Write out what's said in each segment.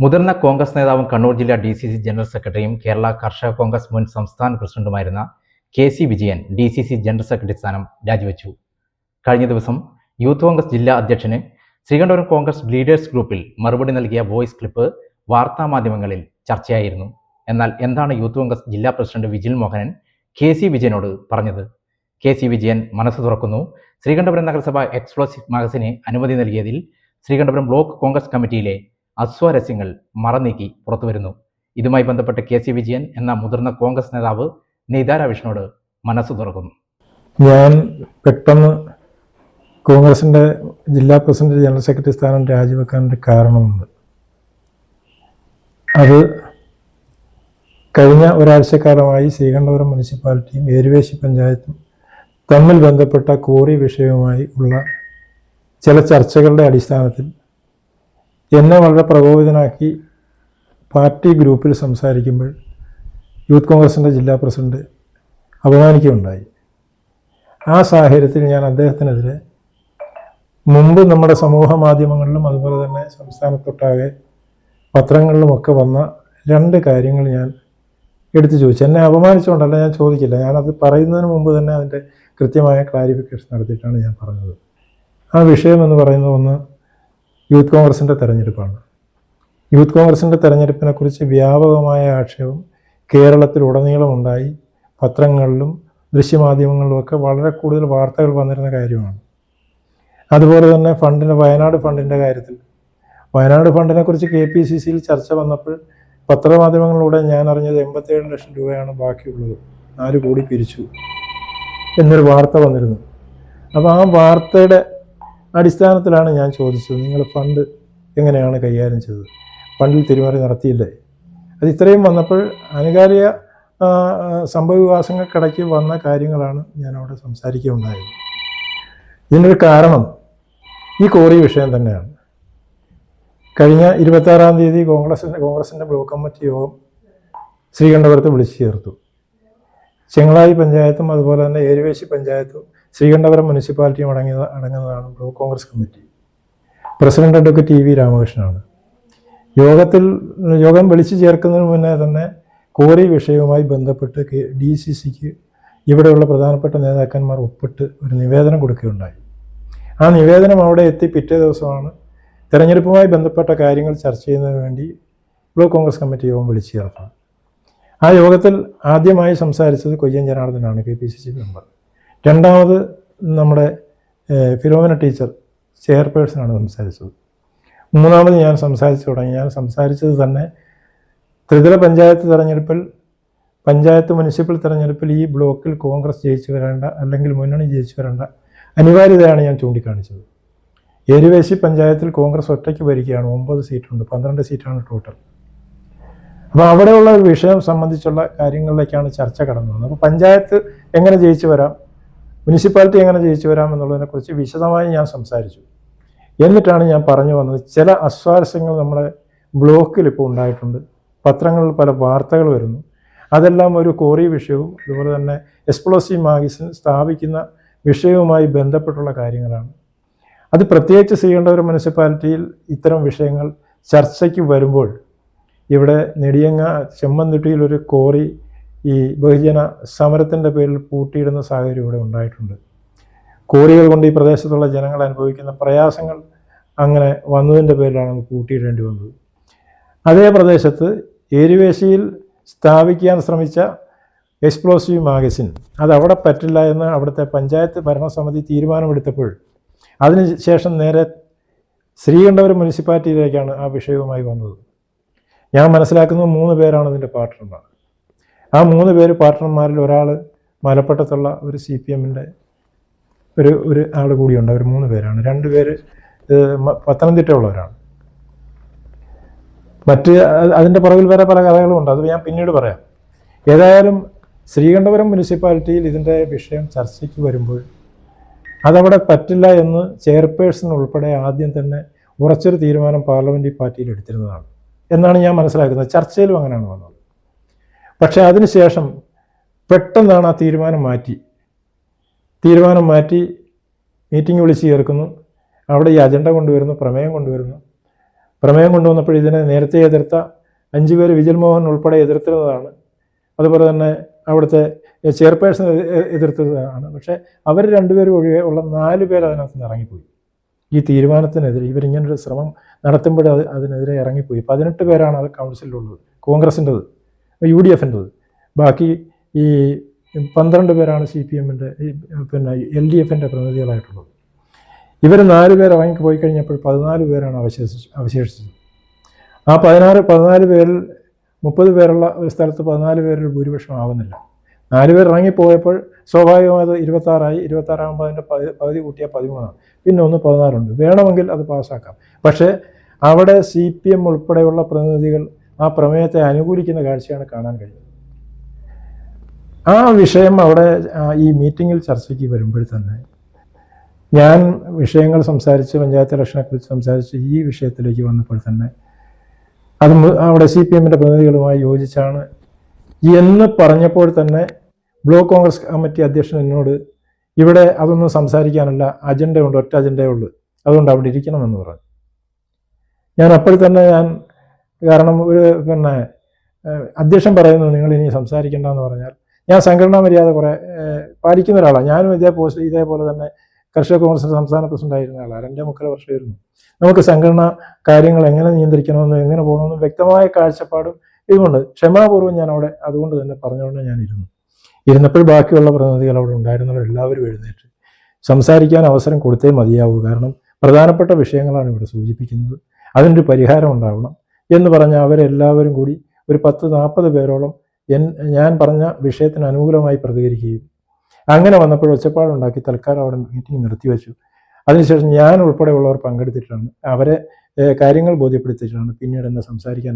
മുതിർന്ന കോൺഗ്രസ് നേതാവും കണ്ണൂർ ജില്ലാ DCC ജനറൽ സെക്രട്ടറിയും കേരള കർഷക കോൺഗ്രസ് മുൻ സംസ്ഥാന പ്രസിഡന്റുമായിരുന്ന KC Vijayan DCC general secretary സ്ഥാനം രാജിവെച്ചു. കഴിഞ്ഞ ദിവസം യൂത്ത് കോൺഗ്രസ് ജില്ലാ അധ്യക്ഷന് ശ്രീകണ്ഠപുരം കോൺഗ്രസ് ലീഡേഴ്സ് ഗ്രൂപ്പിൽ മറുപടി നൽകിയ വോയിസ് ക്ലിപ്പ് വാർത്താമാധ്യമങ്ങളിൽ ചർച്ചയായിരുന്നു. എന്നാൽ എന്താണ് യൂത്ത് കോൺഗ്രസ് ജില്ലാ പ്രസിഡന്റ് വിജിൽ മോഹനൻ KC വിജയനോട് പറഞ്ഞത്? KC വിജയൻ മനസ്സ് തുറക്കുന്നു. ശ്രീകണ്ഠപുരം നഗരസഭ എക്സ്പ്ലോസീവ് മാഗസിന് അനുമതി നൽകിയതിൽ ശ്രീകണ്ഠപുരം ബ്ലോക്ക് കോൺഗ്രസ് കമ്മിറ്റിയിലെ അസ്വാരസ്യങ്ങൾ മറനീക്കി പുറത്തുവരുന്നു. ഇതുമായി ബന്ധപ്പെട്ട് KC വിജയൻ എന്ന മുതിർന്ന കോൺഗ്രസ് നേതാവ് നീതാര വിഷ്ണുവോട് മനസ്സ് തുറക്കുന്നു. ഞാൻ പെട്ടെന്ന് കോൺഗ്രസിൻ്റെ ജില്ലാ പ്രസിഡന്റ് ജനറൽ സെക്രട്ടറി സ്ഥാനം രാജിവെക്കാനൊരു കാരണമുണ്ട്. അത് കഴിഞ്ഞ ഒരാഴ്ചക്കാലമായി ശ്രീകണ്ഠപുരം മുനിസിപ്പാലിറ്റിയും ഏരുവേശി പഞ്ചായത്തും തമ്മിൽ ബന്ധപ്പെട്ട കോറി വിഷയവുമായി ഉള്ള ചില ചർച്ചകളുടെ അടിസ്ഥാനത്തിൽ എന്നെ വളരെ പ്രകോപിതനാക്കി പാർട്ടി ഗ്രൂപ്പിൽ സംസാരിക്കുമ്പോൾ യൂത്ത് കോൺഗ്രസിൻ്റെ ജില്ലാ പ്രസിഡന്റ് അപമാനിക്കുകയുണ്ടായി. ആ സാഹചര്യത്തിൽ ഞാൻ അദ്ദേഹത്തിനെതിരെ മുമ്പ് നമ്മുടെ സമൂഹ മാധ്യമങ്ങളിലും അതുപോലെ തന്നെ സംസ്ഥാനത്തൊട്ടാകെ പത്രങ്ങളിലുമൊക്കെ വന്ന 2 കാര്യങ്ങൾ ഞാൻ എടുത്തു ചോദിച്ചു. എന്നെ അപമാനിച്ചുകൊണ്ടല്ല, ഞാൻ ചോദിക്കില്ല. ഞാനത് പറയുന്നതിന് മുമ്പ് തന്നെ അതിൻ്റെ കൃത്യമായ ക്ലാരിഫിക്കേഷൻ നടത്തിയിട്ടാണ് ഞാൻ പറഞ്ഞത്. ആ വിഷയം എന്ന് പറയുന്നത് ഒന്ന് യൂത്ത് കോൺഗ്രസിൻ്റെ തെരഞ്ഞെടുപ്പാണ്. യൂത്ത് കോൺഗ്രസിൻ്റെ തെരഞ്ഞെടുപ്പിനെക്കുറിച്ച് വ്യാപകമായ ആക്ഷേപം കേരളത്തിലുടനീളം ഉണ്ടായി. പത്രങ്ങളിലും ദൃശ്യമാധ്യമങ്ങളിലുമൊക്കെ വളരെ കൂടുതൽ വാർത്തകൾ വന്നിരുന്ന കാര്യമാണ്. അതുപോലെ തന്നെ വയനാട് ഫണ്ടിൻ്റെ കാര്യത്തിൽ വയനാട് ഫണ്ടിനെക്കുറിച്ച് KPCCയിൽ ചർച്ച വന്നപ്പോൾ പത്രമാധ്യമങ്ങളിലൂടെ ഞാൻ അറിഞ്ഞത് 87 ലക്ഷം രൂപയാണ് ബാക്കിയുള്ളത്, 4 കോടി പിരിച്ചു എന്നൊരു വാർത്ത വന്നിരുന്നു. അപ്പോൾ ആ വാർത്തയുടെ അടിസ്ഥാനത്തിലാണ് ഞാൻ ചോദിച്ചത്, നിങ്ങൾ ഫണ്ട് എങ്ങനെയാണ് കൈകാര്യം ചെയ്തത്? ഫണ്ടിൽ തിരിമറി നടത്തിയില്ലേ? അത് ഇത്രയും വന്നപ്പോൾ ആനുകാലിക സംഭവവികാസങ്ങൾക്കിടയ്ക്ക് വന്ന കാര്യങ്ങളാണ് ഞാൻ അവിടെ സംസാരിക്കുകയുണ്ടായത്. ഇതിനൊരു കാരണം ഈ കോറി വിഷയം തന്നെയാണ്. കഴിഞ്ഞ 26-ാം തീയതി കോൺഗ്രസിൻ്റെ ബ്ലോക്ക് കമ്മിറ്റി യോഗം ശ്രീകണ്ഠപുരത്ത് വിളിച്ചു ചേർത്തു. ചെങ്ങളായി പഞ്ചായത്തും അതുപോലെ തന്നെ ഏരുവേശി പഞ്ചായത്തും ശ്രീകണ്ഠപുരം മുനിസിപ്പാലിറ്റിയും അടങ്ങുന്നതാണ് block Congress committee. President advocate TV രാമകൃഷ്ണനാണ്. യോഗം വിളിച്ചു ചേർക്കുന്നതിന് മുന്നേ തന്നെ കോറി വിഷയവുമായി ബന്ധപ്പെട്ട് DCCക്ക് ഇവിടെയുള്ള പ്രധാനപ്പെട്ട നേതാക്കന്മാർ ഒപ്പിട്ട് ഒരു നിവേദനം കൊടുക്കുകയുണ്ടായി. ആ നിവേദനം അവിടെ എത്തി പിറ്റേ ദിവസമാണ് തെരഞ്ഞെടുപ്പുമായി ബന്ധപ്പെട്ട കാര്യങ്ങൾ ചർച്ച ചെയ്യുന്നതിന് വേണ്ടി ബ്ലോക്ക് കോൺഗ്രസ് കമ്മിറ്റി യോഗം വിളിച്ചു ചേർത്തത്. ആ യോഗത്തിൽ ആദ്യമായി സംസാരിച്ചത് കൊയ്യൻ ജനാർദ്ദനാണ്, KPCC മെമ്പർ. രണ്ടാമത് നമ്മുടെ ഫിലോമിന ടീച്ചർ ചെയർപേഴ്സണാണ് സംസാരിച്ചത്. മൂന്നാമത് ഞാൻ സംസാരിച്ചു തുടങ്ങി. ഞാൻ സംസാരിച്ചത് തന്നെ ത്രിതല മുനിസിപ്പൽ തെരഞ്ഞെടുപ്പിൽ ഈ ബ്ലോക്കിൽ കോൺഗ്രസ് ജയിച്ചു വരേണ്ട അല്ലെങ്കിൽ മുന്നണി ജയിച്ചു വരേണ്ട അനിവാര്യതയാണ് ഞാൻ ചൂണ്ടിക്കാണിച്ചത്. ഏരുവേശി പഞ്ചായത്തിൽ കോൺഗ്രസ് ഒറ്റയ്ക്ക് ഭരിക്കുകയാണ്, 9 സീറ്റുണ്ട്, 12 സീറ്റാണ് ടോട്ടൽ. അപ്പോൾ അവിടെയുള്ള ഒരു വിഷയം സംബന്ധിച്ചുള്ള കാര്യങ്ങളിലേക്കാണ് ചർച്ച കടന്നു വന്നത്. അപ്പോൾ പഞ്ചായത്ത് എങ്ങനെ ജയിച്ചു വരാം, മുനിസിപ്പാലിറ്റി എങ്ങനെ ജയിച്ചു വരാം എന്നുള്ളതിനെക്കുറിച്ച് വിശദമായി ഞാൻ സംസാരിച്ചു. എന്നിട്ടാണ് ഞാൻ പറഞ്ഞു വന്നത്, ചില അസ്വാരസ്യങ്ങൾ നമ്മുടെ ബ്ലോക്കിൽ ഇപ്പോൾ ഉണ്ടായിട്ടുണ്ട്, പത്രങ്ങളിൽ പല വാർത്തകൾ വരുന്നു. അതെല്ലാം ഒരു കോറി വിഷയവും അതുപോലെ തന്നെ എക്സ്പ്ലോസീവ് മാഗസിൻ സ്ഥാപിക്കുന്ന വിഷയവുമായി ബന്ധപ്പെട്ടുള്ള കാര്യങ്ങളാണ്. അത് പ്രത്യേകിച്ച് ശ്രീകണ്ഠപുരം മുനിസിപ്പാലിറ്റിയിൽ ഇത്തരം വിഷയങ്ങൾ ചർച്ചയ്ക്ക് വരുമ്പോൾ ഇവിടെ നെടിയങ്ങ ചെമ്മന്തിട്ടിയിലൊരു കോറി ഈ ബഹുജന സമരത്തിൻ്റെ പേരിൽ പൂട്ടിയിടുന്ന സാഹചര്യം ഇവിടെ ഉണ്ടായിട്ടുണ്ട്. കോറികൾ കൊണ്ട് ഈ പ്രദേശത്തുള്ള ജനങ്ങൾ അനുഭവിക്കുന്ന പ്രയാസങ്ങൾ അങ്ങനെ വന്നതിൻ്റെ പേരിലാണ് പൂട്ടിയിടേണ്ടി വന്നത്. അതേ പ്രദേശത്ത് ഏരുവേശിയിൽ സ്ഥാപിക്കാൻ ശ്രമിച്ച എക്സ്പ്ലോസീവ് മാഗസിൻ അതവിടെ പറ്റില്ല എന്ന് അവിടുത്തെ പഞ്ചായത്ത് ഭരണസമിതി തീരുമാനമെടുത്തപ്പോൾ അതിനുശേഷം നേരെ ശ്രീകണ്ഠപുരം മുനിസിപ്പാലിറ്റിയിലേക്കാണ് ആ വിഷയവുമായി വന്നത്. ഞാൻ മനസ്സിലാക്കുന്നത് 3 പേരാണ് ഇതിൻ്റെ പാർട്ട്ണർമാർ. ആ 3 പേര് പാർട്ട്ണർമാരിൽ ഒരാൾ മലപ്പട്ടത്തുള്ള ഒരു CPMൻ്റെ ഒരു ആൾ കൂടിയുണ്ട്. അവർ 3 പേരാണ്. 2 പേര് പത്തനംതിട്ട ഉള്ളവരാണ്. അതിൻ്റെ പുറകിൽ വേറെ പല കഥകളുമുണ്ട്, അത് ഞാൻ പിന്നീട് പറയാം. ഏതായാലും ശ്രീകണ്ഠപുരം മുനിസിപ്പാലിറ്റിയിൽ ഇതിൻ്റെ വിഷയം ചർച്ചയ്ക്ക് വരുമ്പോൾ അതവിടെ പറ്റില്ല എന്ന് ചെയർപേഴ്സൺ ഉൾപ്പെടെ ആദ്യം തന്നെ ഉറച്ചൊരു തീരുമാനം പാർലമെൻ്ററി പാർട്ടിയിൽ എടുത്തിരുന്നതാണ് എന്നാണ് ഞാൻ മനസ്സിലാക്കുന്നത്. ചർച്ചയിലും അങ്ങനെയാണ് വന്നത്. പക്ഷേ അതിനുശേഷം പെട്ടെന്നാണ് ആ തീരുമാനം മാറ്റി മീറ്റിംഗ് വിളിച്ച് ചേർക്കുന്നു. അവിടെ ഈ അജണ്ട കൊണ്ടുവരുന്നു, പ്രമേയം കൊണ്ടുവരുന്നു. പ്രമേയം കൊണ്ടുവന്നപ്പോൾ ഇതിനെ നേരത്തെ എതിർത്ത 5 പേര് വിജിൽ മോഹൻ ഉൾപ്പെടെ എതിർത്തിരുന്നതാണ്. അതുപോലെ തന്നെ അവിടുത്തെ ചെയർപേഴ്സൺ എതിർത്തതാണ്. പക്ഷേ അവർ 2 പേരും ഒഴികെ ഉള്ള 4 പേർ അതിനകത്ത് നിന്ന് ഇറങ്ങിപ്പോയി. ഈ തീരുമാനത്തിനെതിരെ ഇവരിങ്ങനൊരു ശ്രമം നടത്തുമ്പോൾ അതിനെതിരെ ഇറങ്ങിപ്പോയി. 18 പേരാണ് അത് കൗൺസിലുള്ളത്, കോൺഗ്രസിൻ്റെത്, UDF-ൻ്റെത്. ബാക്കി ഈ 12 പേരാണ് CPM-ൻ്റെ പിന്നെ LDF-ൻ്റെ പ്രതിനിധികളായിട്ടുള്ളത്. ഇവർ 4 പേർ ഇറങ്ങിപ്പോയി കഴിഞ്ഞപ്പോൾ 14 പേരാണ് അവശേഷിച്ചത്. ആ 14 പേരിൽ 30 പേരുള്ള ഒരു സ്ഥലത്ത് 14 പേരിൽ ഭൂരിപക്ഷം ആവുന്നില്ല. 4 പേർ ഇറങ്ങിപ്പോയപ്പോൾ സ്വാഭാവികമായത് 26 26 അതിൻ്റെ പകുതി കൂട്ടിയാൽ 13. പിന്നെ 14 ഉണ്ട്. വേണമെങ്കിൽ അത് പാസ്സാക്കാം. പക്ഷേ അവിടെ CPM ഉൾപ്പെടെയുള്ള പ്രതിനിധികൾ ആ പ്രമേയത്തെ അനുകൂലിക്കുന്ന കാഴ്ചയാണ് കാണാൻ കഴിയുന്നത്. ആ വിഷയം അവിടെ ഈ മീറ്റിങ്ങിൽ ചർച്ചയ്ക്ക് വരുമ്പോൾ തന്നെ ഞാൻ വിഷയങ്ങൾ സംസാരിച്ച് പഞ്ചായത്ത് ഇലക്ഷനെക്കുറിച്ച് സംസാരിച്ച് ഈ വിഷയത്തിലേക്ക് വന്നപ്പോൾ തന്നെ അത് അവിടെ CPM-ൻ്റെ പ്രതിനിധികളുമായി യോജിച്ചാണ് എന്ന് പറഞ്ഞപ്പോൾ തന്നെ ബ്ലോക്ക് കോൺഗ്രസ് കമ്മിറ്റി അധ്യക്ഷൻ എന്നോട് ഇവിടെ അതൊന്നും സംസാരിക്കാനല്ല, അജണ്ടയുണ്ട്, ഒറ്റ അജണ്ടയേ ഉള്ളൂ, അതുകൊണ്ട് അവിടെ ഇരിക്കണമെന്ന് പറഞ്ഞു. ഞാൻ അപ്പോൾ തന്നെ കാരണം പിന്നെ അധ്യക്ഷൻ പറയുന്നു നിങ്ങൾ ഇനി സംസാരിക്കേണ്ടെന്ന് പറഞ്ഞാൽ ഞാൻ സംഘടനാ മര്യാദ കുറേ പാലിക്കുന്ന ഒരാളാണ്. ഞാനും ഇതേപോലെ തന്നെ കർഷക കോൺഗ്രസിൻ്റെ സംസ്ഥാന പ്രസിഡൻ്റായിരുന്ന ആളാണ്. 2.25 വർഷമായിരുന്നു. നമുക്ക് സംഘടനാ കാര്യങ്ങൾ എങ്ങനെ നിയന്ത്രിക്കണമെന്നും എങ്ങനെ പോകണമെന്നും വ്യക്തമായ കാഴ്ചപ്പാടും ഇതുകൊണ്ട് ക്ഷമാപൂർവ്വം ഞാൻ അവിടെ അതുകൊണ്ട് തന്നെ പറഞ്ഞുകൊണ്ട് ഞാൻ ഇരുന്നപ്പോൾ ബാക്കിയുള്ള പ്രതിനിധികൾ അവിടെ ഉണ്ടായിരുന്നവരെല്ലാവരും എഴുന്നേറ്റ് സംസാരിക്കാൻ അവസരം കൊടുത്തേ മതിയാവൂ. കാരണം പ്രധാനപ്പെട്ട വിഷയങ്ങളാണ് ഇവിടെ സൂചിപ്പിക്കുന്നത്, അതിനൊരു പരിഹാരം ഉണ്ടാവണം എന്ന് പറഞ്ഞ അവരെല്ലാവരും കൂടി ഒരു 10-40 പേരോളം ഞാൻ പറഞ്ഞ വിഷയത്തിന് അനുകൂലമായി പ്രതികരിക്കുകയും അങ്ങനെ വന്നപ്പോൾ ഒച്ചപ്പാടുണ്ടാക്കി തൽക്കാലം അവിടെ മീറ്റിംഗ് നിർത്തിവെച്ചു. അതിനുശേഷം ഞാൻ ഉൾപ്പെടെയുള്ളവർ പങ്കെടുത്തിട്ടാണ് അവരെ കാര്യങ്ങൾ ബോധ്യപ്പെടുത്തിയിട്ടാണ് പിന്നീട് എന്നെ സംസാരിക്കാൻ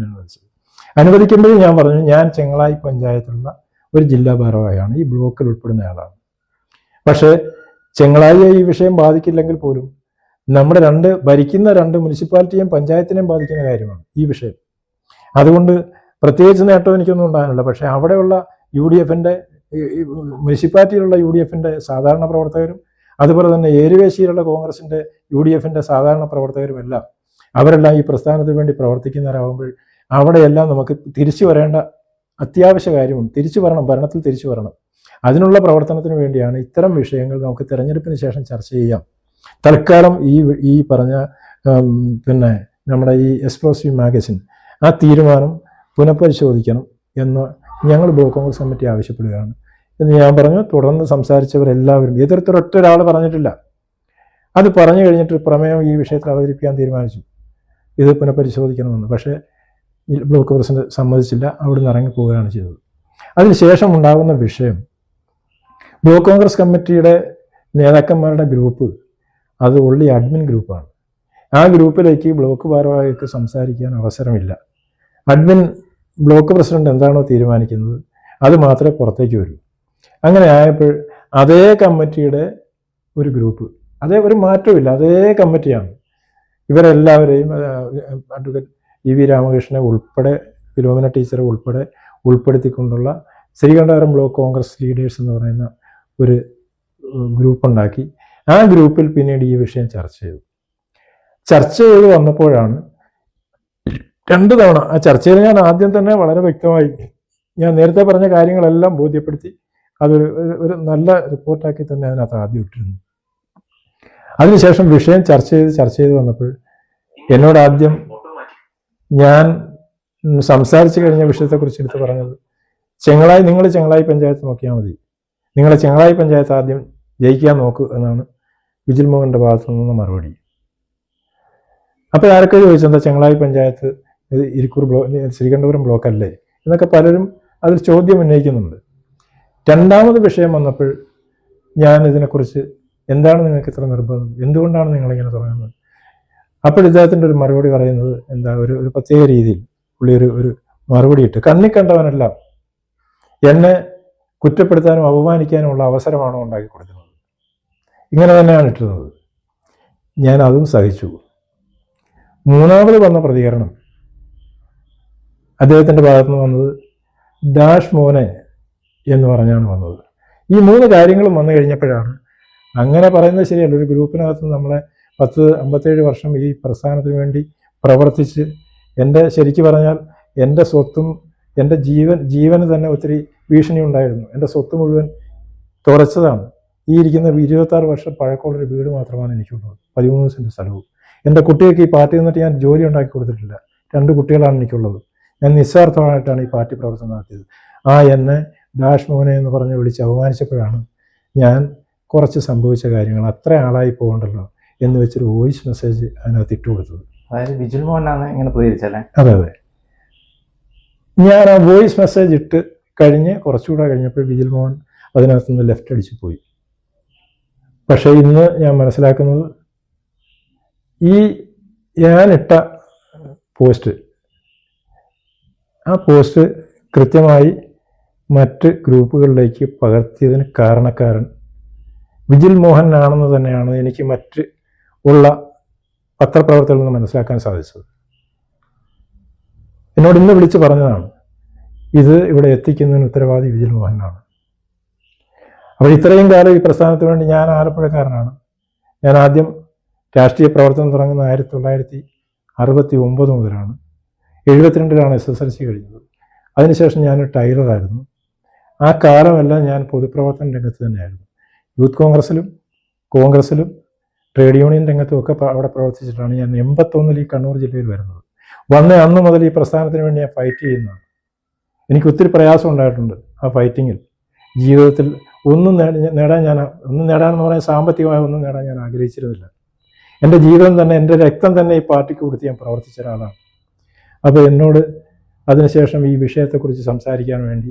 അനുവദിക്കുമ്പോഴും ഞാൻ പറഞ്ഞു ഞാൻ ചെങ്ങളായി പഞ്ചായത്തിലുള്ള ഒരു ജില്ലാ ഭാരവാഹിയാണ്, ഈ ബ്ലോക്കിൽ ഉൾപ്പെടുന്ന ആളാണ്. പക്ഷേ ചെങ്ങളായിയെ ഈ വിഷയം ബാധിക്കില്ലെങ്കിൽ പോലും നമ്മുടെ ഭരിക്കുന്ന 2 മുനിസിപ്പാലിറ്റിയും പഞ്ചായത്തിനെയും ബാധിക്കുന്ന കാര്യമാണ് ഈ വിഷയം. അതുകൊണ്ട് പ്രത്യേകിച്ച് നേട്ടം എനിക്കൊന്നും ഉണ്ടാകാനില്ല. പക്ഷേ അവിടെയുള്ള UDF-ൻ്റെ മുനിസിപ്പാലിറ്റിയിലുള്ള UDF-ൻ്റെ സാധാരണ പ്രവർത്തകരും അതുപോലെ തന്നെ ഏരുവേശിയിലുള്ള കോൺഗ്രസിൻ്റെ UDF-ൻ്റെ സാധാരണ പ്രവർത്തകരുമെല്ലാം അവരെല്ലാം ഈ പ്രസ്ഥാനത്തിന് വേണ്ടി പ്രവർത്തിക്കുന്നവരാകുമ്പോൾ അവിടെയെല്ലാം നമുക്ക് തിരിച്ചു വരേണ്ട അത്യാവശ്യ കാര്യമുണ്ട്. തിരിച്ചു വരണം, ഭരണത്തിൽ തിരിച്ചു വരണം. അതിനുള്ള പ്രവർത്തനത്തിന് വേണ്ടിയാണ് ഇത്തരം വിഷയങ്ങൾ നമുക്ക് തിരഞ്ഞെടുപ്പിന് ശേഷം ചർച്ച ചെയ്യാം. തൽക്കാലം ഈ പറഞ്ഞ പിന്നെ നമ്മുടെ ഈ എക്സ്പ്ലോസീവ് മാഗസിൻ ആ തീരുമാനം പുനഃപരിശോധിക്കണം എന്ന് ഞങ്ങൾ ബ്ലോക്ക് കോൺഗ്രസ് കമ്മിറ്റി ആവശ്യപ്പെടുകയാണ് എന്ന് ഞാൻ പറഞ്ഞു. തുടർന്ന് സംസാരിച്ചവരെല്ലാവരും എതിർത്തൊരൊറ്റ ഒരാൾ പറഞ്ഞിട്ടില്ല. അത് പറഞ്ഞു കഴിഞ്ഞിട്ട് പ്രമേയം ഈ വിഷയത്തിൽ അവതരിപ്പിക്കാൻ തീരുമാനിച്ചു, ഇത് പുനഃപരിശോധിക്കണമെന്ന്. പക്ഷേ ബ്ലോക്ക് പ്രസിഡന്റ് സമ്മതിച്ചില്ല, അവിടെ നിന്ന് ഇറങ്ങിപ്പോവുകയാണ് ചെയ്തത്. അതിനുശേഷം ഉണ്ടാകുന്ന വിഷയം ബ്ലോക്ക് കോൺഗ്രസ് കമ്മിറ്റിയുടെ നേതാക്കന്മാരുടെ ഗ്രൂപ്പ് അത് ഉള്ളി അഡ്മിൻ ഗ്രൂപ്പാണ്. ആ ഗ്രൂപ്പിലേക്ക് ബ്ലോക്ക് ഭാരവാഹികൾക്ക് സംസാരിക്കാൻ അവസരമില്ല. അഡ്മിൻ ബ്ലോക്ക് പ്രസിഡന്റ് എന്താണോ തീരുമാനിക്കുന്നത് അത് മാത്രമേ പുറത്തേക്ക് വരൂ. അങ്ങനെ ആയപ്പോൾ അതേ കമ്മിറ്റിയുടെ ഒരു ഗ്രൂപ്പ്, ഒരു മാറ്റമില്ല, അതേ കമ്മിറ്റിയാണ്. ഇവരെല്ലാവരെയും അഡ്വക്കേറ്റ് EV രാമകൃഷ്ണനെ ഉൾപ്പെടെ ഫിലോമിന ടീച്ചറെ ഉൾപ്പെടെ ഉൾപ്പെടുത്തിക്കൊണ്ടുള്ള ശ്രീകണ്ഠപുരം ബ്ലോക്ക് കോൺഗ്രസ് ലീഡേഴ്സ് എന്ന് പറയുന്ന ഒരു ഗ്രൂപ്പ് ഉണ്ടാക്കി. ആ ഗ്രൂപ്പിൽ പിന്നീട് ഈ വിഷയം ചർച്ച ചെയ്ത് വന്നപ്പോഴാണ് 2 തവണ ആ ചർച്ചയിൽ ഞാൻ ആദ്യം തന്നെ വളരെ വ്യക്തമായി ഞാൻ നേരത്തെ പറഞ്ഞ കാര്യങ്ങളെല്ലാം ബോധ്യപ്പെടുത്തി ഒരു നല്ല റിപ്പോർട്ടാക്കി തന്നെ അതിനകത്ത് ആദ്യം ഇട്ടിരുന്നു. അതിനുശേഷം വിഷയം ചർച്ച ചെയ്ത് വന്നപ്പോൾ എന്നോട് ആദ്യം ഞാൻ സംസാരിച്ചു കഴിഞ്ഞ വിഷയത്തെക്കുറിച്ച് എടുത്ത് പറഞ്ഞത് നിങ്ങൾ ചെങ്ങളായി പഞ്ചായത്ത് നോക്കിയാൽ മതി, നിങ്ങളെ ചെങ്ങളായി പഞ്ചായത്ത് ആദ്യം ജയിക്കാൻ നോക്കൂ എന്നാണ് വിജിൽ മോഹൻ്റെ ഭാഗത്തു നിന്ന മറുപടി. അപ്പോൾ ആരൊക്കെ ചോദിച്ചെന്താ ചെങ്ങളായി പഞ്ചായത്ത് ഇരിക്കൂർ ശ്രീകണ്ഠപുരം ബ്ലോക്ക് അല്ലേ എന്നൊക്കെ പലരും അതിൽ ചോദ്യം ഉന്നയിക്കുന്നുണ്ട്. രണ്ടാമത് വിഷയം വന്നപ്പോൾ ഞാൻ ഇതിനെക്കുറിച്ച് എന്താണ് നിങ്ങൾക്ക് ഇത്ര നിർബന്ധം, എന്തുകൊണ്ടാണ് നിങ്ങളിങ്ങനെ തുടങ്ങുന്നത്? അപ്പോൾ ഇദ്ദേഹത്തിൻ്റെ ഒരു മറുപടി പറയുന്നത് ഒരു പ്രത്യേക രീതിയിൽ പുള്ളി ഒരു മറുപടി ഇട്ട് കണ്ണി കണ്ടവനെല്ലാം എന്നെ കുറ്റപ്പെടുത്താനും അപമാനിക്കാനുമുള്ള അവസരമാണോ ഉണ്ടാക്കി കൊടുക്കുന്നത്, ഇങ്ങനെ തന്നെയാണ് ഇട്ടിരുന്നത്. ഞാൻ അതും സഹിച്ചു. മൂന്നാമത് വന്ന പ്രതികരണം അദ്ദേഹത്തിൻ്റെ ഭാഗത്തുനിന്ന് വന്നത് ഡാഷ് മോനെ എന്ന് പറഞ്ഞാണ് വന്നത്. ഈ 3 കാര്യങ്ങളും വന്നു കഴിഞ്ഞപ്പോഴാണ് അങ്ങനെ പറയുന്നത് ശരിയല്ല. ഒരു ഗ്രൂപ്പിനകത്ത് നമ്മളെ 57 വർഷം ഈ പ്രസ്ഥാനത്തിന് വേണ്ടി പ്രവർത്തിച്ച് എൻ്റെ ശരിക്കു പറഞ്ഞാൽ എൻ്റെ സ്വത്തും എൻ്റെ ജീവന് തന്നെ ഒത്തിരി ഭീഷണി ഉണ്ടായിരുന്നു. എൻ്റെ സ്വത്ത് മുഴുവൻ തുറച്ചതാണ്. ഈ ഇരിക്കുന്ന 26 വർഷം പഴക്കമുള്ളൊരു വീട് മാത്രമാണ് എനിക്കുള്ളത്, 13 സെൻറ്റ് സ്ഥലവും. എൻ്റെ കുട്ടികൾക്ക് ഈ പാർട്ടി നിന്നിട്ട് ഞാൻ ജോലി ഉണ്ടാക്കി കൊടുത്തിട്ടില്ല. 2 കുട്ടികളാണ് എനിക്കുള്ളത്. ഞാൻ നിസ്വാർത്ഥമായിട്ടാണ് ഈ പാർട്ടി പ്രവർത്തനം നടത്തിയത്. എന്നെ ഡാഷ് മോനെ എന്ന് പറഞ്ഞ് വിളിച്ച് അവമാനിച്ചപ്പോഴാണ് ഞാൻ കുറച്ച് സംഭവിച്ച കാര്യങ്ങൾ അത്ര ആളായി പോകണ്ടല്ലോ എന്ന് വെച്ചൊരു വോയിസ് മെസ്സേജ് അതിനകത്ത് ഇട്ട് കൊടുത്തത്. അതായത് ബിജുൽ മോഹനാണ് ഇങ്ങനെ പ്രതികരിച്ചല്ലേ? അതെ. ഞാൻ ആ വോയിസ് മെസ്സേജ് ഇട്ട് കഴിഞ്ഞ് കുറച്ചുകൂടെ കഴിഞ്ഞപ്പോൾ ബിജുൽ മോഹൻ അതിനകത്തുനിന്ന് ലെഫ്റ്റ് അടിച്ച് പോയി. പക്ഷേ ഇന്ന് ഞാൻ മനസ്സിലാക്കുന്നത് ഞാനിട്ട പോസ്റ്റ്, ആ പോസ്റ്റ് കൃത്യമായി മറ്റ് ഗ്രൂപ്പുകളിലേക്ക് പകർത്തിയതിന് കാരണക്കാരൻ ബിജുൽ മോഹൻ ആണെന്ന് തന്നെയാണ് എനിക്ക് മറ്റ് ഉള്ള പത്രപ്രവർത്തകരിൽ നിന്ന് മനസ്സിലാക്കാൻ സാധിച്ചത്. എന്നോട് ഇന്ന് വിളിച്ച് പറഞ്ഞതാണ്, ഇത് ഇവിടെ എത്തിക്കുന്നതിന് ഉത്തരവാദി ബിജുൽ മോഹനാണ്. അപ്പോൾ ഇത്രയും കാലം ഈ പ്രസ്ഥാനത്തിന് വേണ്ടി ഞാൻ ആലപ്പുഴക്കാരനാണ്. ഞാൻ ആദ്യം രാഷ്ട്രീയ പ്രവർത്തനം തുടങ്ങുന്ന 1969 മുതലാണ്. 72-ലാണ് SSLC കഴിഞ്ഞത്. അതിനുശേഷം ഞാൻ ടൈലറായിരുന്നു. ആ കാലമെല്ലാം ഞാൻ പൊതുപ്രവർത്തന രംഗത്ത് തന്നെയായിരുന്നു. യൂത്ത് കോൺഗ്രസ്സിലും ട്രേഡ് യൂണിയൻ രംഗത്തുമൊക്കെ അവിടെ പ്രവർത്തിച്ചിട്ടാണ് ഞാൻ 81-ൽ ഈ കണ്ണൂർ ജില്ലയിൽ വരുന്നത്. അന്ന് മുതൽ ഈ പ്രസ്ഥാനത്തിന് വേണ്ടി ഞാൻ ഫൈറ്റ് ചെയ്യുന്നതാണ്. എനിക്ക് ഒത്തിരി പ്രയാസം ഉണ്ടായിട്ടുണ്ട് ആ ഫൈറ്റിങ്ങിൽ. ജീവിതത്തിൽ ഒന്നും നേടാനെന്ന് പറയാൻ സാമ്പത്തികമായ ഒന്നും നേടാൻ ഞാൻ ആഗ്രഹിച്ചിരുന്നില്ല. എൻ്റെ ജീവിതം തന്നെ, എൻ്റെ രക്തം തന്നെ ഈ പാർട്ടിക്ക് കൊടുത്ത് ഞാൻ പ്രവർത്തിച്ച ഒരാളാണ്. അപ്പോൾ എന്നോട് അതിനുശേഷം ഈ വിഷയത്തെക്കുറിച്ച് സംസാരിക്കാൻ വേണ്ടി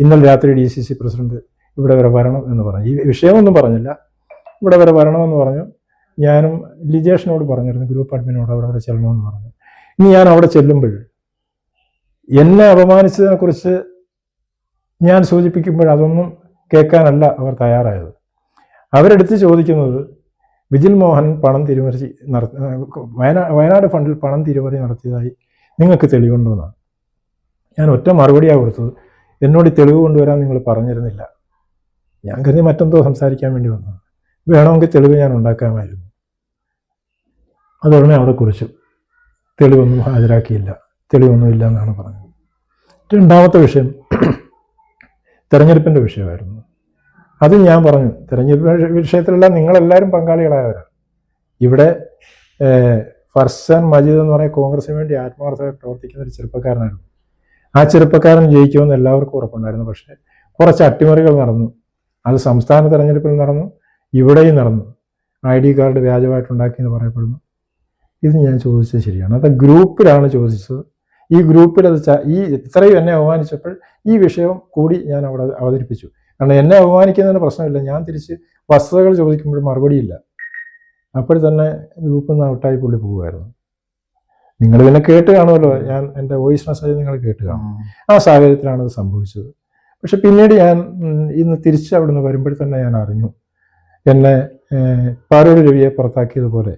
ഇന്നലെ രാത്രി DCC പ്രസിഡന്റ് ഇവിടെ വരെ വരണം എന്ന് പറഞ്ഞു. ഈ വിഷയമൊന്നും പറഞ്ഞില്ല, ഇവിടെ വരെ വരണമെന്ന് പറഞ്ഞു. ഞാനും ലിജേഷിനോട് പറഞ്ഞിരുന്നു, ഗ്രൂപ്പ് അഡ്മിനോട് അവിടെ വരെ ചെല്ലണമെന്ന് പറഞ്ഞു. ഇനി ഞാൻ അവിടെ ചെല്ലുമ്പോൾ എന്നെ അപമാനിച്ചതിനെക്കുറിച്ച് ഞാൻ സൂചിപ്പിക്കുമ്പോൾ അതൊന്നും കേൾക്കാനല്ല അവർ തയ്യാറായത്. അവരെടുത്ത് ചോദിക്കുന്നത് ബിജുൽ മോഹൻ പണം തിരിമറി വയനാട് ഫണ്ടിൽ പണം തിരിമറി നടത്തിയതായി നിങ്ങൾക്ക് തെളിവുണ്ടോ എന്നാണ്. ഞാൻ ഒറ്റ മറുപടിയാണ് കൊടുത്തത്, എന്നോട് ഈ തെളിവ് കൊണ്ടുവരാൻ നിങ്ങൾ പറഞ്ഞിരുന്നില്ല. ഞാൻ കരുതി മറ്റെന്തോ സംസാരിക്കാൻ വേണ്ടി വന്നത്. വേണമെങ്കിൽ തെളിവ് ഞാൻ ഉണ്ടാക്കാമായിരുന്നു. അതുടനെ അവിടെ കുറിച്ചു. തെളിവൊന്നും ഹാജരാക്കിയില്ല, തെളിവൊന്നുമില്ല എന്നാണ് പറഞ്ഞത്. രണ്ടാമത്തെ വിഷയം തെരഞ്ഞെടുപ്പിൻ്റെ വിഷയമായിരുന്നു. അത് ഞാൻ പറഞ്ഞു, തെരഞ്ഞെടുപ്പ് വിഷയത്തിലെല്ലാം നിങ്ങളെല്ലാവരും പങ്കാളികളായവരാണ്. ഇവിടെ ഫർസാൻ മജീദ് എന്ന് പറയുന്ന കോൺഗ്രസിന് വേണ്ടി ആത്മാർത്ഥമായി പ്രവർത്തിക്കുന്ന ഒരു ചെറുപ്പക്കാരനായിരുന്നു. ആ ചെറുപ്പക്കാരൻ ജയിക്കുമെന്ന് എല്ലാവർക്കും ഉറപ്പുണ്ടായിരുന്നു. പക്ഷേ കുറച്ച് അട്ടിമറികൾ നടന്നു. അത് സംസ്ഥാന തെരഞ്ഞെടുപ്പിൽ നടന്നു, ഇവിടെയും നടന്നു. ID കാർഡ് വ്യാജമായിട്ടുണ്ടാക്കിയെന്ന് പറയപ്പെടുന്നു. ഇത് ഞാൻ ചോദിച്ചത് ശരിയാണ്. അത് ഗ്രൂപ്പിലാണ് ചോദിച്ചത്. ഈ ഗ്രൂപ്പിൽ ഇത്രയും എന്നെ അവമാനിച്ചപ്പോൾ ഈ വിഷയം കൂടി ഞാൻ അവിടെ അവതരിപ്പിച്ചു. കാരണം എന്നെ അവമാനിക്കുന്നതിന് പ്രശ്നമില്ല, ഞാൻ തിരിച്ച് വസ്തുതകൾ ചോദിക്കുമ്പോൾ മറുപടിയില്ല. അപ്പോൾ തന്നെ ഗ്രൂപ്പിൽ നിന്ന് ഔട്ടായി പുള്ളി പോകുമായിരുന്നു. നിങ്ങൾ ഇതിനെ കേട്ട് കാണുമല്ലോ, ഞാൻ എൻ്റെ വോയിസ് മെസ്സേജ് നിങ്ങൾ കേട്ട് കാണും. ആ സാഹചര്യത്തിലാണ് അത് സംഭവിച്ചത്. പക്ഷെ പിന്നീട് ഞാൻ ഇന്ന് തിരിച്ച് അവിടുന്ന് വരുമ്പോൾ തന്നെ ഞാൻ അറിഞ്ഞു, എന്നെ പാലോട് രവിയെ പുറത്താക്കിയതുപോലെ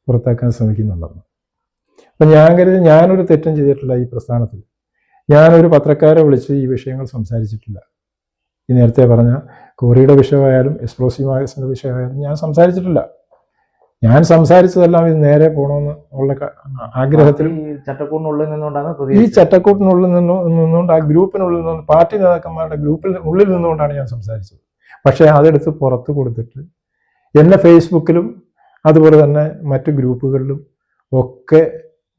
പുറത്താക്കാൻ ശ്രമിക്കുന്നുണ്ടെന്ന്. അപ്പം ഞാൻ കരുതി ഞാനൊരു തെറ്റും ചെയ്തിട്ടില്ല ഈ പ്രസ്ഥാനത്തിൽ. ഞാനൊരു പത്രക്കാരെ വിളിച്ച് ഈ വിഷയങ്ങൾ സംസാരിച്ചിട്ടില്ല. ഈ നേരത്തെ പറഞ്ഞ കോറിയുടെ വിഷയമായാലും എക്സ്പ്ലോസീവ് മാഗസിൻ്റെ വിഷയമായാലും ഞാൻ സംസാരിച്ചിട്ടില്ല. ഞാൻ സംസാരിച്ചതെല്ലാം ഇത് നേരെ പോകണമെന്ന് ഉള്ള ആഗ്രഹത്തിലും ഈ ചട്ടക്കൂടിനുള്ളിൽ നിന്നുകൊണ്ട് ആ ഗ്രൂപ്പിനുള്ളിൽ നിന്ന് പാർട്ടി നേതാക്കന്മാരുടെ ഉള്ളിൽ നിന്നുകൊണ്ടാണ് ഞാൻ സംസാരിച്ചത്. പക്ഷേ അതെടുത്ത് പുറത്ത് കൊടുത്തിട്ട് എന്നെ ഫേസ്ബുക്കിലും അതുപോലെ തന്നെ മറ്റ് ഗ്രൂപ്പുകളിലും ഒക്കെ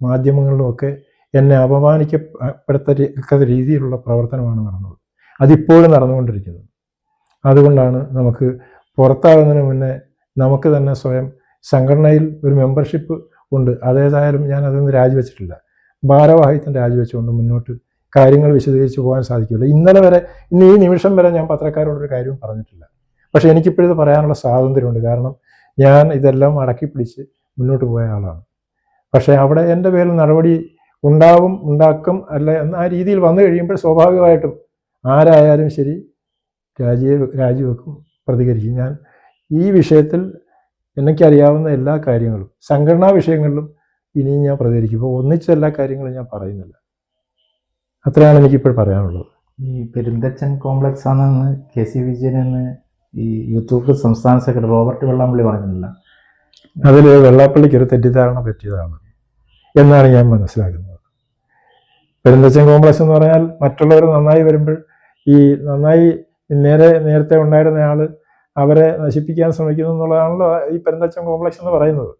മാധ്യമങ്ങളിലും ഒക്കെ എന്നെ അപമാനിക്കപ്പെടുത്തക്ക രീതിയിലുള്ള പ്രവർത്തനമാണ് നടന്നത്. അതിപ്പോഴും നടന്നുകൊണ്ടിരിക്കുന്നത്. അതുകൊണ്ടാണ് നമുക്ക് പുറത്താകുന്നതിന് മുന്നേ നമുക്ക് തന്നെ സ്വയം സംഘടനയിൽ ഒരു മെമ്പർഷിപ്പ് ഉണ്ട്. അതേതായാലും ഞാൻ അതൊന്നും രാജിവെച്ചിട്ടില്ല. ഭാരവാഹിത്വം രാജിവെച്ചുകൊണ്ട് മുന്നോട്ട് കാര്യങ്ങൾ വിശദീകരിച്ച് പോകാൻ സാധിക്കില്ല. ഇന്ന് ഈ നിമിഷം വരെ ഞാൻ പത്രക്കാരോടൊരു കാര്യവും പറഞ്ഞിട്ടില്ല. പക്ഷേ എനിക്കിപ്പോഴിത് പറയാനുള്ള സ്വാതന്ത്ര്യമുണ്ട്. കാരണം ഞാൻ ഇതെല്ലാം അടക്കി പിടിച്ച് മുന്നോട്ട് പോയ ആളാണ്. പക്ഷേ അവിടെ എൻ്റെ പേരിൽ നടപടി ഉണ്ടാക്കും അല്ല എന്ന ആ രീതിയിൽ വന്നു കഴിയുമ്പോൾ സ്വാഭാവികമായിട്ടും ആരായാലും ശരി രാജിവെക്കും, പ്രതികരിക്കും. ഞാൻ ഈ വിഷയത്തിൽ എനിക്കറിയാവുന്ന എല്ലാ കാര്യങ്ങളും സംഘടനാ വിഷയങ്ങളിലും ഇനിയും ഞാൻ പ്രതികരിക്കും. ഇപ്പോൾ ഒന്നിച്ച എല്ലാ കാര്യങ്ങളും ഞാൻ പറയുന്നില്ല. അത്രയാണ് എനിക്കിപ്പോൾ പറയാനുള്ളത്. ഈ പെരുന്തച്ചൻ കോംപ്ലക്സ് ആണെന്ന് KC വിജയൻ എന്ന് ഈ യൂത്ത് കോൺഗ്രസ് സംസ്ഥാന സെക്രട്ടറി റോബർട്ട് വെള്ളാപ്പള്ളി പറഞ്ഞിട്ടില്ല. അതിൽ വെള്ളാപ്പള്ളിക്ക് ഒരു തെറ്റിദ്ധാരണ പറ്റിയതാണ്. എന്നാണ് ഞാൻ മനസ്സിലാക്കുന്നത്. പെരുന്തച്ചൻ കോംപ്ലക്സ് എന്ന് പറഞ്ഞാൽ മറ്റുള്ളവർ നന്നായി വരുമ്പോൾ ഈ നന്നായി നേരത്തെ ഉണ്ടായിരുന്ന ആള് അവരെ നശിപ്പിക്കാൻ ശ്രമിക്കുന്നു എന്നുള്ളതാണല്ലോ ഈ പെരുന്തച്ചൻ കോംപ്ലക്സ് എന്ന് പറയുന്നത്.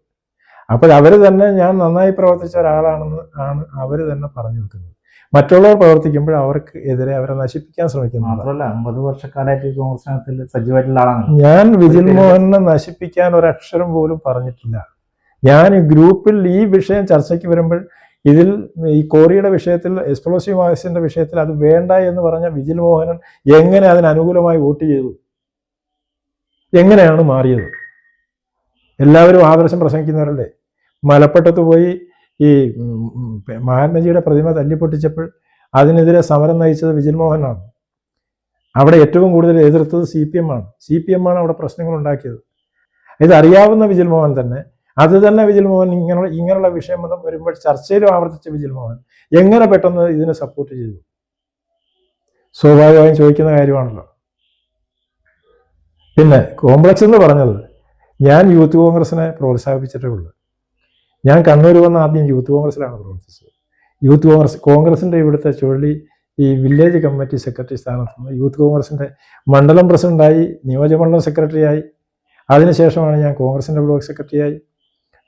അപ്പോൾ അവർ തന്നെ ഞാൻ നന്നായി പ്രവർത്തിച്ച ഒരാളാണെന്ന് ആണ് അവർ തന്നെ പറഞ്ഞു വെക്കുന്നത്. മറ്റുള്ളവർ പ്രവർത്തിക്കുമ്പോൾ അവർക്ക് എതിരെ അവരെ നശിപ്പിക്കാൻ ശ്രമിക്കുന്നു. മാത്രമല്ല 50 വർഷക്കാലമായിട്ട് കോൺഗ്രസിനകത്തിൽ സജീവമായിട്ടുള്ള ആളാണ് ഞാൻ വിജിൽ മോഹനെ നശിപ്പിക്കാൻ ഒരക്ഷരം പോലും പറഞ്ഞിട്ടില്ല. ഞാൻ ഈ ഗ്രൂപ്പിൽ ഈ വിഷയം ചർച്ചയ്ക്ക് വരുമ്പോൾ ഇതിൽ ഈ കോറിയുടെ വിഷയത്തിൽ എക്സ്പ്ലോസീവ് ആക്സിന്റെ വിഷയത്തിൽ അത് വേണ്ട എന്ന് പറഞ്ഞ വിജിൽ മോഹനൻ എങ്ങനെ അതിന് അനുകൂലമായി വോട്ട് ചെയ്തു? എങ്ങനെയാണ് മാറിയത്? എല്ലാവരും ആദർശം പ്രസംഗിക്കുന്നവരല്ലേ? മലപ്പട്ടത്ത് പോയി ഈ മഹാത്മജിയുടെ പ്രതിമ തല്ലിപ്പൊട്ടിച്ചപ്പോൾ അതിനെതിരെ സമരം നയിച്ചത് വിജിൽ മോഹനാണ്. അവിടെ ഏറ്റവും കൂടുതൽ എതിർത്തത് CPM ആണ്. CPM ആണ് അവിടെ പ്രശ്നങ്ങൾ ഉണ്ടാക്കിയത്. ഇതറിയാവുന്ന വിജിൽ മോഹൻ തന്നെ, അത് തന്നെ വിജിൽ മോഹൻ ഇങ്ങനെയുള്ള വിഷയം വരുമ്പോൾ ചർച്ചയിലും ആവർത്തിച്ച വിജിൽ മോഹൻ എങ്ങനെ പെട്ടെന്ന് ഇതിനെ സപ്പോർട്ട് ചെയ്തു? സ്വാഭാവികമായും ചോദിക്കുന്ന കാര്യമാണല്ലോ. പിന്നെ കോംപ്ലക്സ് എന്ന് പറഞ്ഞത് ഞാൻ യൂത്ത് കോൺഗ്രസിനെ പ്രോത്സാഹിപ്പിച്ചിട്ടേ ഉള്ളൂ. ഞാൻ കണ്ണൂർ വന്ന ആദ്യം യൂത്ത് കോൺഗ്രസിലാണ് പ്രവർത്തിച്ചത്. യൂത്ത് കോൺഗ്രസിൻ്റെ ഇവിടുത്തെ ചുഴലി ഈ വില്ലേജ് കമ്മിറ്റി സെക്രട്ടറി സ്ഥാനത്ത് നിന്ന് യൂത്ത് കോൺഗ്രസിൻ്റെ മണ്ഡലം പ്രസിഡന്റായി, നിയോജകമണ്ഡലം സെക്രട്ടറിയായി. അതിനുശേഷമാണ് ഞാൻ കോൺഗ്രസിൻ്റെ ബ്ലോക്ക് സെക്രട്ടറിയായി.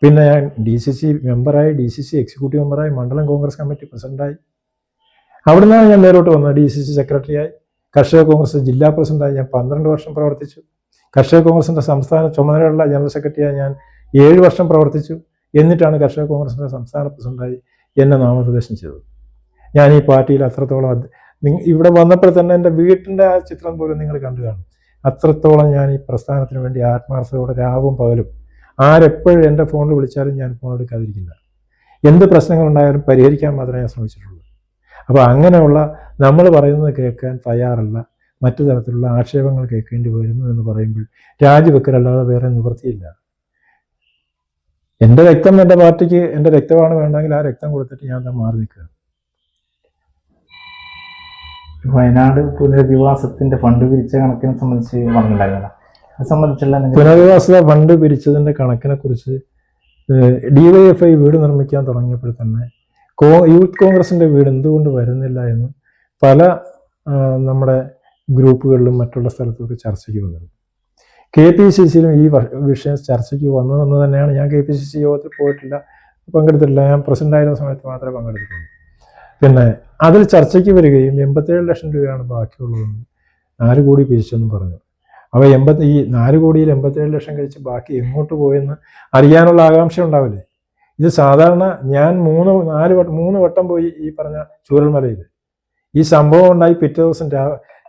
പിന്നെ ഞാൻ DCC മെമ്പറായി, DCC എക്സിക്യൂട്ടീവ് മെമ്പറായി, മണ്ഡലം കോൺഗ്രസ് കമ്മിറ്റി പ്രസിഡന്റായി. അവിടെ നിന്നാണ് ഞാൻ നേരോട്ട് വന്നത്. DCC സെക്രട്ടറിയായി, കർഷക കോൺഗ്രസ് ജില്ലാ പ്രസിഡന്റായി ഞാൻ 12 വർഷം പ്രവർത്തിച്ചു. കർഷക കോൺഗ്രസിൻ്റെ സംസ്ഥാന ചുമതലയുള്ള ജനറൽ സെക്രട്ടറിയായി ഞാൻ 7 വർഷം പ്രവർത്തിച്ചു. എന്നിട്ടാണ് കർഷക കോൺഗ്രസിൻ്റെ സംസ്ഥാന പ്രസിഡന്റായി എന്നെ നാമനിർദ്ദേശം ചെയ്തത്. ഞാൻ ഈ പാർട്ടിയിൽ അത്രത്തോളം ഇവിടെ വന്നപ്പോൾ തന്നെ എൻ്റെ വീട്ടിൻ്റെ ആ ചിത്രം പോലും നിങ്ങൾ കണ്ടു കാണും. അത്രത്തോളം ഞാൻ ഈ പ്രസ്ഥാനത്തിന് വേണ്ടി ആത്മാർത്ഥതയോടെ രാവും പകലും ആരെപ്പോഴും എൻ്റെ ഫോണിൽ വിളിച്ചാലും ഞാൻ ഫോൺ എടുക്കാതിരിക്കില്ല. എന്ത് പ്രശ്നങ്ങളുണ്ടായാലും പരിഹരിക്കാൻ മാത്രമേ ഞാൻ ശ്രമിച്ചിട്ടുള്ളൂ. അപ്പോൾ അങ്ങനെയുള്ള നമ്മൾ പറയുന്നത് കേൾക്കാൻ തയ്യാറല്ല, മറ്റു തരത്തിലുള്ള ആക്ഷേപങ്ങൾ കേൾക്കേണ്ടി വരുന്നു എന്ന് പറയുമ്പോൾ രാജിവെക്കലല്ലാതെ വേറെ നിവൃത്തിയില്ല. എൻ്റെ രക്തം എൻ്റെ പാർട്ടിക്ക് എൻ്റെ രക്തമാണ് വേണ്ടെങ്കിൽ ആ രക്തം കൊടുത്തിട്ട് ഞാൻ മാറി നിൽക്കുക. വയനാട് പുനരധിവാസത്തിന്റെ ഫണ്ട് പിരിച്ച കണക്കിനെ സംബന്ധിച്ച് പറഞ്ഞിട്ടുണ്ടായിരുന്നില്ല. അത് സംബന്ധിച്ചുള്ള പുനരധിവാസ ഫണ്ട് പിരിച്ചതിൻ്റെ കണക്കിനെ കുറിച്ച് DYFI വീട് നിർമ്മിക്കാൻ തുടങ്ങിയപ്പോൾ തന്നെ യൂത്ത് കോൺഗ്രസിൻ്റെ വീട് എന്തുകൊണ്ട് വരുന്നില്ല എന്ന് പല നമ്മുടെ ഗ്രൂപ്പുകളിലും മറ്റുള്ള സ്ഥലത്തൊക്കെ ചർച്ചയ്ക്ക് വന്നത്. KPCCയിലും ഈ വിഷയം ചർച്ചയ്ക്ക് വന്നതെന്ന് തന്നെയാണ്. ഞാൻ KPCC യോഗത്തിൽ പോയിട്ടില്ല, പങ്കെടുത്തിട്ടില്ല. ഞാൻ പ്രസിഡൻ്റായിരുന്ന സമയത്ത് മാത്രമേ പങ്കെടുത്തിട്ടുള്ളൂ. പിന്നെ അതിൽ ചർച്ചയ്ക്ക് വരികയും 87 ലക്ഷം രൂപയാണ് ബാക്കിയുള്ളതെന്ന് 4 കോടി പിരിച്ചെന്നും പറഞ്ഞു. അപ്പോൾ ഈ 4 കോടിയിൽ 87 ലക്ഷം കഴിച്ച് ബാക്കി എങ്ങോട്ട് പോയെന്ന് അറിയാനുള്ള ആകാംക്ഷ ഉണ്ടാവില്ലേ? ഇത് സാധാരണ ഞാൻ 3 വട്ടം പോയി ഈ പറഞ്ഞ ചൂരൽമലയിൽ. ഈ സംഭവം ഉണ്ടായി പിറ്റേ ദിവസം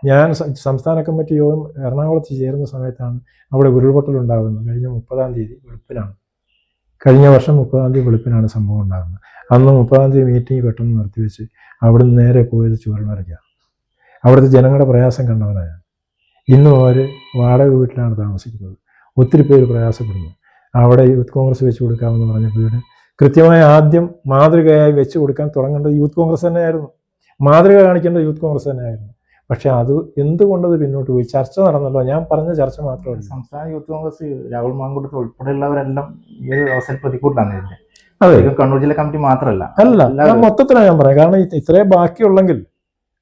ഞാൻ സംസ്ഥാന കമ്മിറ്റി യോഗം എറണാകുളത്ത് ചേരുന്ന സമയത്താണ് അവിടെ ഉരുൾപൊട്ടലുണ്ടാകുന്നത്. കഴിഞ്ഞ 30-ാം തീയതി വെളുപ്പിനാണ്, കഴിഞ്ഞ വർഷം 30-ാം തീയതി വെളുപ്പിനാണ് സംഭവം ഉണ്ടാകുന്നത്. അന്ന് 30-ാം തീയതി മീറ്റിംഗ് പെട്ടെന്ന് നിർത്തിവെച്ച് അവിടെ നിന്ന് നേരെ പോയത് ചൂരൽമലയ്ക്കാണ്. അവിടുത്തെ ജനങ്ങളുടെ പ്രയാസം കണ്ടവനാണ്. ഇന്നും അവർ വാടക വീട്ടിലാണ് താമസിക്കുന്നത്. ഒത്തിരി പേര് പ്രയാസപ്പെടുന്നു. അവിടെ യൂത്ത് കോൺഗ്രസ് വെച്ച് കൊടുക്കാമെന്ന് പറഞ്ഞ വീട് കൃത്യമായി ആദ്യം മാതൃകയായി വെച്ച് കൊടുക്കാൻ തുടങ്ങേണ്ടത് യൂത്ത് കോൺഗ്രസ് തന്നെയായിരുന്നു. മാതൃക കാണിക്കേണ്ടത് യൂത്ത് കോൺഗ്രസ് തന്നെയായിരുന്നു. പക്ഷെ അത് എന്തുകൊണ്ടത് പിന്നോട്ട് പോയി? ചർച്ച നടന്നല്ലോ, ഞാൻ പറഞ്ഞ ചർച്ച മാത്രമല്ല. സംസ്ഥാന യൂത്ത് കോൺഗ്രസ് രാഹുൽ മാങ്കൂട്ടത്തിൽ ഉൾപ്പെടെയുള്ളവരെല്ലാം ഈ ഒരു അവസരം പ്രതികൂട്ടിലാണ്. അതെ, കണ്ണൂർ ജില്ലാ കമ്മിറ്റി മാത്രമല്ല, ഞാൻ മൊത്തത്തിലാണ് ഞാൻ പറയാം. കാരണം ഇത്രേ ബാക്കിയുള്ളെങ്കിൽ,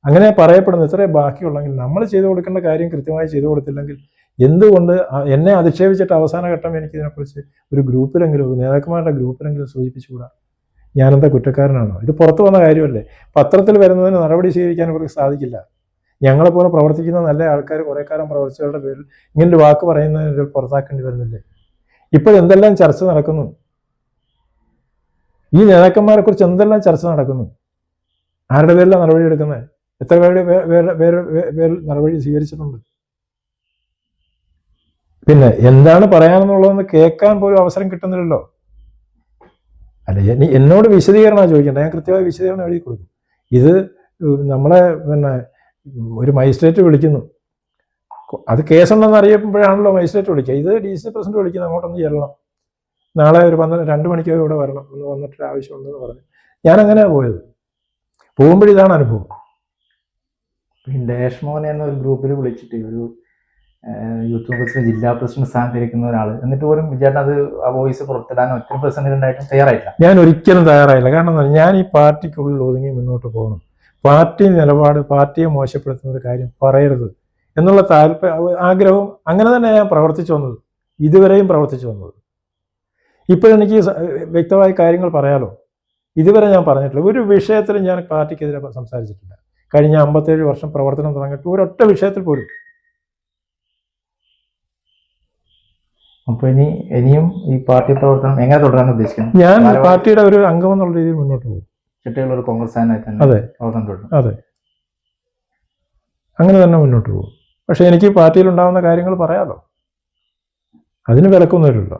അങ്ങനെ പറയപ്പെടുന്നു, ഇത്രേ ബാക്കിയുള്ളെങ്കിൽ നമ്മൾ ചെയ്തു കൊടുക്കേണ്ട കാര്യം കൃത്യമായി ചെയ്തു കൊടുത്തില്ലെങ്കിൽ എന്തുകൊണ്ട് എന്നെ അധിക്ഷേപിച്ചിട്ട് അവസാന ഘട്ടം എനിക്ക് ഇതിനെക്കുറിച്ച് ഒരു ഗ്രൂപ്പിലെങ്കിലും, നേതാക്കന്മാരുടെ ഗ്രൂപ്പിലെങ്കിലും സൂചിപ്പിച്ചുകൂടാ? ഞാനെന്താ കുറ്റക്കാരനാണോ? ഇത് പുറത്തു വന്ന കാര്യമല്ലേ? പത്രത്തിൽ വരുന്നതിന് നടപടി സ്വീകരിക്കാൻ ഇവർക്ക് സാധിക്കില്ല. ഞങ്ങളെപ്പോലെ പ്രവർത്തിക്കുന്ന നല്ല ആൾക്കാർ കുറേ കാലം പ്രവർത്തിച്ചവരുടെ പേരിൽ ഇങ്ങനൊരു വാക്ക് പറയുന്നതിന് പുറത്താക്കേണ്ടി വരുന്നില്ലേ? ഇപ്പോൾ എന്തെല്ലാം ചർച്ച നടക്കുന്നു? ഈ നേതാക്കന്മാരെ കുറിച്ച് എന്തെല്ലാം ചർച്ച നടക്കുന്നു? ആരുടെ പേരിലാണ് നടപടി എടുക്കുന്നത്? എത്ര പേരിൽ നടപടി സ്വീകരിച്ചിട്ടുണ്ട്? പിന്നെ എന്താണ് പറയാനെന്നുള്ളതെന്ന് കേൾക്കാൻ പോലും അവസരം കിട്ടുന്നില്ലല്ലോ. അല്ല, എന്നോട് വിശദീകരണമാണ് ചോദിക്കേണ്ടത്. ഞാൻ കൃത്യമായ വിശദീകരണം എഴുതി കൊടുക്കും. ഇത് നമ്മളെ ഒരു മജിസ്ട്രേറ്റ് വിളിക്കുന്നു, അത് കേസുണ്ടെന്ന് അറിയപ്പോഴാണല്ലോ മജിസ്ട്രേറ്റ് വിളിക്കുക. ഇത് DC പ്രസിഡന്റ് വിളിക്കുന്നു, അങ്ങോട്ടൊന്ന് ചെല്ലണം, നാളെ ഒരു 2 മണിക്കോ ഇവിടെ വരണം, ഒന്ന് വന്നിട്ടൊരു ആവശ്യമുണ്ടെന്ന് പറഞ്ഞു. ഞാനങ്ങനെയാണ് പോയത്. പോകുമ്പോഴിതാണ് അനുഭവം. ഡാഷ് മോനെ എന്ന ഒരു ഗ്രൂപ്പിൽ വിളിച്ചിട്ട് ഒരു യൂത്ത് കോൺഗ്രസിലെ ജില്ലാ പ്രസിഡന്റ് സ്ഥാനത്തിരിക്കുന്ന ഒരാൾ, എന്നിട്ട് പോലും വിജയേട്ടൻ അത് ആ വോയിസ് പുറത്തിടാൻ ഒറ്റ പെർസെന്റേജ് ഉണ്ടായിട്ടും തയ്യാറായില്ല. ഞാൻ ഒരിക്കലും തയ്യാറായില്ല. കാരണം എന്താ, ഞാൻ ഈ പാർട്ടിക്കുള്ളിൽ ഒതുങ്ങി മുന്നോട്ട് പോകണം. പാർട്ടി നിലപാട്, പാർട്ടിയെ മോശപ്പെടുത്തുന്ന ഒരു കാര്യം പറയരുത് എന്നുള്ള ആഗ്രഹവും അങ്ങനെ തന്നെ ഞാൻ പ്രവർത്തിച്ചു വന്നത്, ഇതുവരെയും പ്രവർത്തിച്ചു വന്നത്. ഇപ്പോഴെനിക്ക് വ്യക്തമായ കാര്യങ്ങൾ പറയാലോ. ഇതുവരെ ഞാൻ പറഞ്ഞിട്ടില്ല, ഒരു വിഷയത്തിലും ഞാൻ പാർട്ടിക്കെതിരെ സംസാരിച്ചിട്ടില്ല. കഴിഞ്ഞ 57 വർഷം പ്രവർത്തനം തുടങ്ങിയിട്ട് ഒരൊറ്റ വിഷയത്തിൽ പോലും. അപ്പൊ ഇനിയും ഈ പാർട്ടി പ്രവർത്തനം എങ്ങനെ തുടരാൻ ഉദ്ദേശിക്കുന്നത്? ഞാൻ പാർട്ടിയുടെ ഒരു അംഗം എന്നുള്ള രീതിയിൽ മുന്നോട്ട് പോകും. ചിട്ടയുള്ള ഒരു കോൺഗ്രസ്സുകാരനായിട്ട് അതെ, പ്രവർത്തനം തുടരും. അതെ, അങ്ങനെ തന്നെ മുന്നോട്ട് പോകും. പക്ഷെ എനിക്ക് പാർട്ടിയിൽ ഉണ്ടാകുന്ന കാര്യങ്ങൾ പറയാലോ, അതിന് വിലക്കൊന്നുമില്ലല്ലോ.